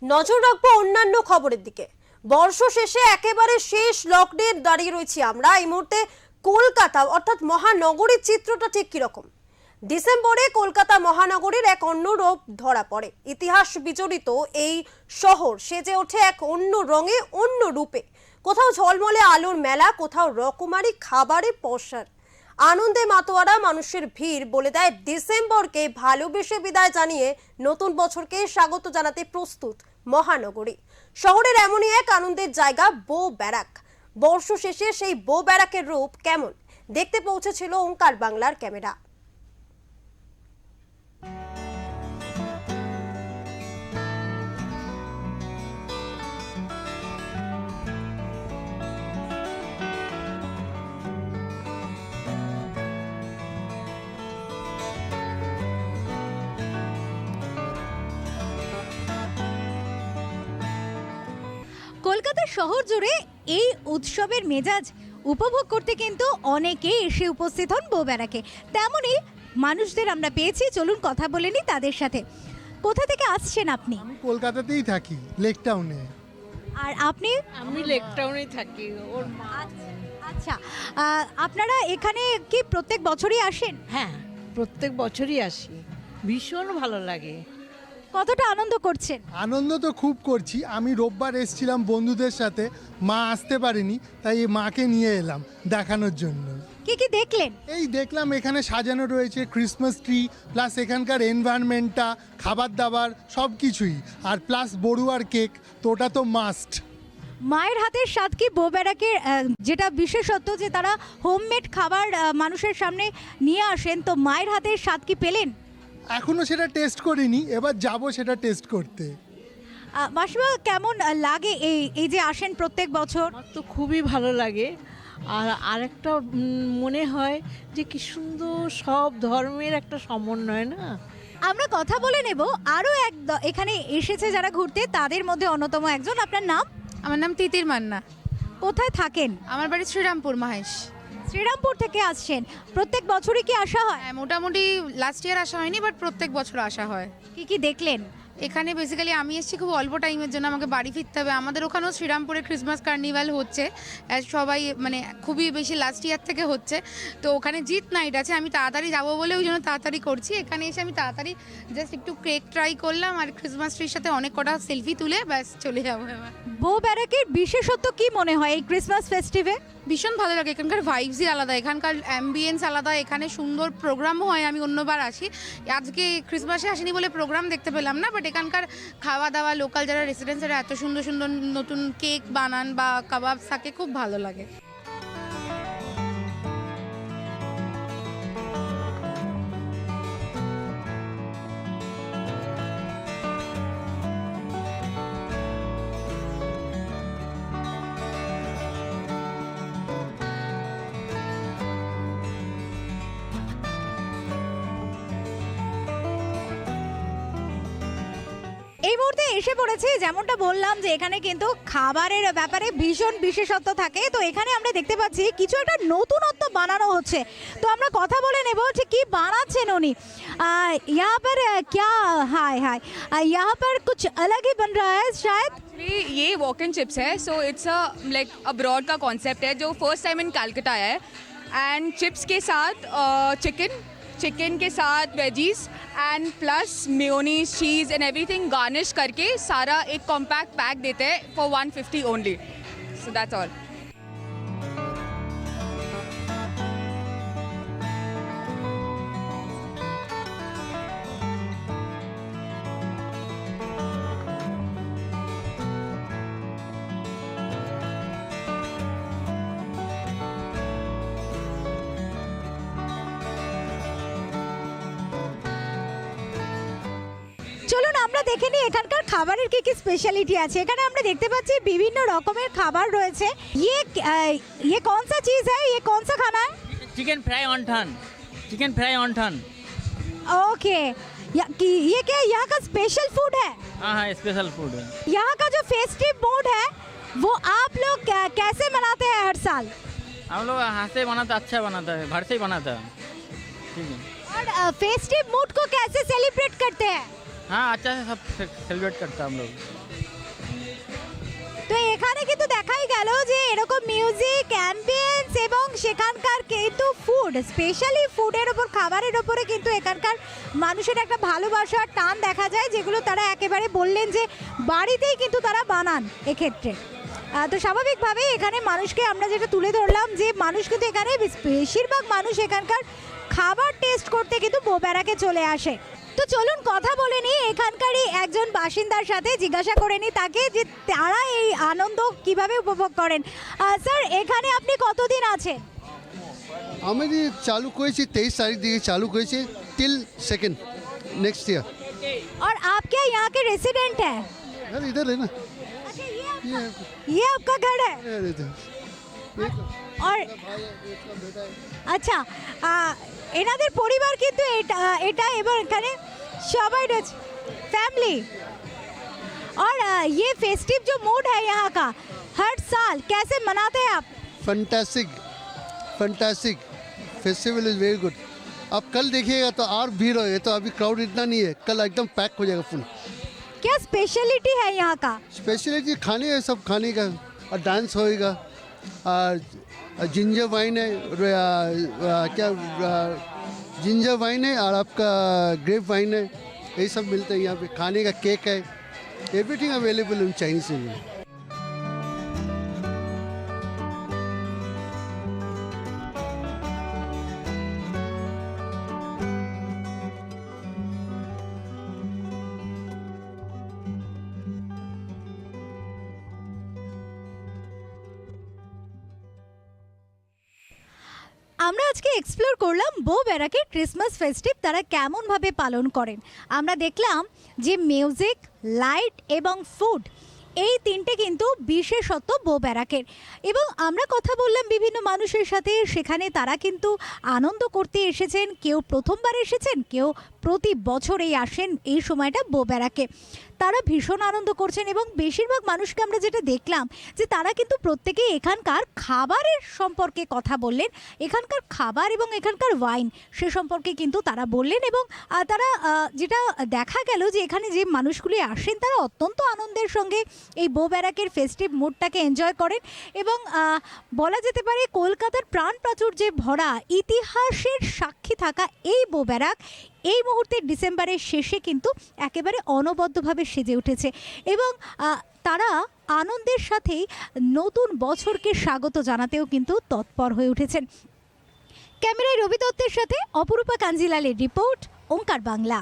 নজর রাখবো অন্যান্য খবরের দিকে। বর্ষ শেষে একেবারে শেষ লগ্নে দাঁড়িয়ে রয়েছি আমরা এই মুহূর্তে। কলকাতা অর্থাৎ মহানগরীর চিত্রটা ঠিক কিরকম? ডিসেম্বরে কলকাতা মহানগরীর এক অন্য রূপ ধরা পড়ে। ইতিহাস বিজড়িত এই শহর সেজে ওঠে এক অন্য রঙে, অন্য রূপে। কোথাও ঝলমলে আলোর মেলা, কোথাও রকমারি খাবারের পসরা, আনন্দে মাতোয়ারা মানুষের ভিড় বলে দেয় ডিসেম্বরকে ভালোবেসে বিদায় জানিয়ে নতুন বছরকে স্বাগত জানাতে প্রস্তুত মহানগরী। শহরের এমনই এক আনন্দের জায়গা বো ব্যারাক। বর্ষ শেষে সেই বো ব্যারাকের রূপ কেমন দেখতে পৌঁছেছিল ওঙ্কার বাংলার ক্যামেরা। কলকাতা শহর জুড়ে এই উৎসবের মেজাজ উপভোগ করতে কিন্তু অনেকেই এসে উপস্থিত হন বো ব্যারাকে। তেমনই মানুষদের আমরা পেয়েছি, চলুন কথা বলে নিই তাদের সাথে। কোথা থেকে আসছেন আপনি? আমি কলকাতাতেই থাকি, লেক টাউনে। আর আপনি? আমি লেক টাউনে থাকি। ওর মা। আচ্ছা, আপনারা এখানে কি প্রত্যেক বছরই আসেন? হ্যাঁ, প্রত্যেক বছরই আসি, ভীষণ ভালো লাগে। কতটা আনন্দ করছেন? আনন্দ তো খুব করছি। আমি রোববার এসেছিলাম বন্ধুদের সাথে, মা আসতে পারেনি, তাই এই মাকে নিয়ে এলাম দেখানোর জন্য। কি কি দেখলেন? এই দেখলাম এখানে সাজানো রয়েছে ক্রিসমাস ট্রি, প্লাস এখানকার এনভায়রনমেন্টটা, খাবার দাবার সব কিছুই, আর প্লাস বড়ুয়ার কেক, তো ওটা তো মাস্ট। মায়ের হাতের স্বাদ কি বো ব্যারাকের যেটা বিশেষত্ব যে তারা হোমমেড খাবার মানুষের সামনে নিয়ে আসেন, তো মায়ের হাতের স্বাদ কি পেলেন? এখনো সেটা টেস্ট করিনি, এবার যাব সেটা টেস্ট করতে। মাসিমা, কেমন লাগে এই যে আসেন প্রত্যেক বছর? আমার তো খুবই ভালো লাগে। আর আরেকটা মনে হয় যে কি সুন্দর সব ধর্মের একটা সমন্বয় না। আমরা কথা বলে নেব আরও এখানে এসেছে যারা ঘুরতে, তাদের মধ্যে অন্যতম একজন। আপনার নাম? আমার নাম তিতির মান্না। কোথায় থাকেন? আমার বাড়ি শ্রীরামপুর, মহেশ। শ্রীরামপুর থেকে আসছেন। প্রত্যেক বছরই কি আসা হয়? হ্যাঁ, মোটামুটি লাস্ট ইয়ার আসা হয়নি, বাট প্রত্যেক বছর আসা হয়। কি কি দেখলেন? এখানে বেসিক্যালি আমি এসেছি খুব অল্প টাইমের জন্য, আমাকে বাড়ি ফিরতে হবে। আমাদের ওখানেও শ্রীরামপুরে ক্রিসমাস কার্নিভাল হচ্ছে, সবাই মানে খুবই বেশি লাস্ট ইয়ার থেকে হচ্ছে। তো ওখানে জিত নাইট আছে, আমি তাড়াতাড়ি যাবো বলে ওই জন্য তাড়াতাড়ি করছি। এখানে এসে আমি তাড়াতাড়ি জাস্ট একটু কেক ট্রাই করলাম আর ক্রিসমাস ট্রির সাথে অনেক কটা সেলফি তুলে ব্যাস চলে যাবো এবার। বো ব্যারাকের বিশেষত্ব কি মনে হয় এই ক্রিসমাস ফেস্টিভে? ভীষণ ভালো লাগে, এখানকার ভাইবসই আলাদা, এখানকার অ্যাম্বিয়েন্স আলাদা, এখানে সুন্দর প্রোগ্রামও হয়। আমি অন্যবার আসি, আজকে ক্রিসমাসে আসিনি বলে প্রোগ্রাম দেখতে পেলাম না, বাট এখানকার খাওয়া দাওয়া, লোকাল যারা রেসিডেন্টস এত সুন্দর সুন্দর নতুন কেক বানান বা কাবাব থাকে, খুব ভালো লাগে। এই মুহূর্তে এসে পড়েছি, যেমনটা বললাম যে এখানে কিন্তু খাবারের ব্যাপারে ভীষণ বিশেষত্ব থাকে। তো এখানে আমরা দেখতে পাচ্ছি কিছু একটা নতুনত্ব বানানো হচ্ছে, তো আমরা কথা বলে নেব যে কি বানাচ্ছেন উনি। यहाँ पर क्या हाय हाय यहाँ पर कुछ अलग ही बन रहा है शायद। ये वॉक एंड चिप्स है, so it's a like abroad का कॉन्सेप्ट है जो फर्स्ट टाइम इन कैलकाटा आया है। एंड चिप्स के साथ चिकन के साथ veggies and plus mayonnaise, cheese and everything garnish करके सारा एक कॉम्पैक्ट पैक देते हैं for 150 only. So that's all. চলুন আমরা দেখে নিই এখানকার খাবারের কি কি স্পেশালিটি আছে। এখানে আমরা দেখতে পাচ্ছি বিভিন্ন রকমের খাবার রয়েছে। ये कौन सा चीज़ है, ये कौन सा खाना है? Chicken fry wonton. Okay, ये क्या यहाँ का स्पेशल फूड है? हाँ स्पेशल फूड है। यहाँ का जो फेस्टिव मूड है वो आप लोग कैसे मनाते हैं हर साल? हम लोग हाथ से बनाता, अच्छा बनाता है, घर से ही बनाता है। ठीक है। और फेस्टिव मूड को कैसे सेलिब्रेट करते हैं? हाँ अच्छा से सब सेलिब्रेट करता है हम लोग। তো এখানে কিন্তু দেখাই গেল যে এরকম মিউজিক অ্যাম্বিয়েন্স এবং সেখানকার কিন্তু ফুড, স্পেশালি ফুডের ওপর, খাবারের ওপরে কিন্তু এখানকার মানুষের একটা ভালোবাসার টান দেখা যায়, যেগুলো তারা একেবারে বললেন যে বাড়িতেই কিন্তু তারা বানান এক্ষেত্রে। তো স্বাভাবিকভাবে এখানে মানুষকে আমরা যেটা তুলে ধরলাম যে মানুষ কিন্তু এখানে বেশিরভাগ মানুষ এখানকার খাবার টেস্ট করতে কিন্তু বউবেড়াকে চলে আসে। তো চলুন কথা বলে নিই এখানকারই একজন বাসিন্দার সাথে, জিজ্ঞাসা করে নিই তাকে যে তারা এই আনন্দ কিভাবে উপভোগ করেন। স্যার, এখানে আপনি কতদিন আছেন? আমি চালু করেছি 23 তারিখ থেকে চালু করেছি টিল 2nd नेक्स्ट ईयर। और आप क्या यहाँ के रेसिडेंट हैं? यार इधर है ना, अच्छा, ये ये आपका घर है? और আচ্ছা, এনাদের পরিবার কিন্তু এটা এবং এখানে সবাই রয়েছে, फैमिली। और ये फेस्टिव जो मूड है यहाँ का हर साल कैसे मनाते हैं आप? Fantastic fantastic festival is very good. अब कल देखिएगा तो और भीड़ होएगा, तो अभी क्राउड इतना नहीं है, कल एकदम पैक हो जाएगा फुल। क्या स्पेशलिटी है यहाँ का? स्पेशलिटी खाने है, सब खाने का, और डांस होएगा, और जिंजर वाइन है, क्या जिंजर वाइन है, और आपका ग्रेप वाइन है, यही सब मिलते हैं यहाँ पे। खाने का केक है, एवरीथिंग अवेलेबल इन चाइनीज में। আমরা আজকে এক্সপ্লোর করলাম বউবেড়াকে ক্রিসমাস ফেস্টিভ তারা কেমনভাবে পালন করেন। আমরা দেখলাম যে মিউজিক, লাইট এবং ফুড, এই তিনটে কিন্তু বিশেষত্ব বউবেড়াকের। এবং আমরা কথা বললাম বিভিন্ন মানুষের সাথে, সেখানে তারা কিন্তু আনন্দ করতে এসেছেন, কেউ প্রথমবার এসেছেন, কেউ প্রতি বছরেই আসেন এই সময়টা বউবেড়াকে। তারা ভীষণ আনন্দ করছেন এবং বেশিরভাগ মানুষকে আমরা যেটা দেখলাম যে তারা কিন্তু প্রত্যেকেই এখানকার খাবারের সম্পর্কে কথা বললেন, এখানকার খাবার এবং এখানকার ওয়াইন সে সম্পর্কে কিন্তু তারা বললেন। এবং তারা যেটা দেখা গেল যে এখানে যে মানুষগুলি আসেন তারা অত্যন্ত আনন্দের সঙ্গে এই বউবেড়াকের ফেস্টিভ মুডটাকে এনজয় করেন। এবং বলা যেতে পারে কলকাতার প্রাণ প্রাচুর্যে ভরা, ইতিহাসের সাক্ষী থাকা এই বউবেড়াক এই মুহূর্তে ডিসেম্বরের শেষে কিন্তু একেবারে অনবদ্যভাবে সেজে উঠেছে এবং তারা আনন্দের সাথেই নতুন বছরকে স্বাগত জানাতেও কিন্তু তৎপর হয়ে উঠেছেন। ক্যামেরায় রবি দত্তের সাথে অপরূপা কাঞ্জিলালের রিপোর্ট, ওঙ্কার বাংলা।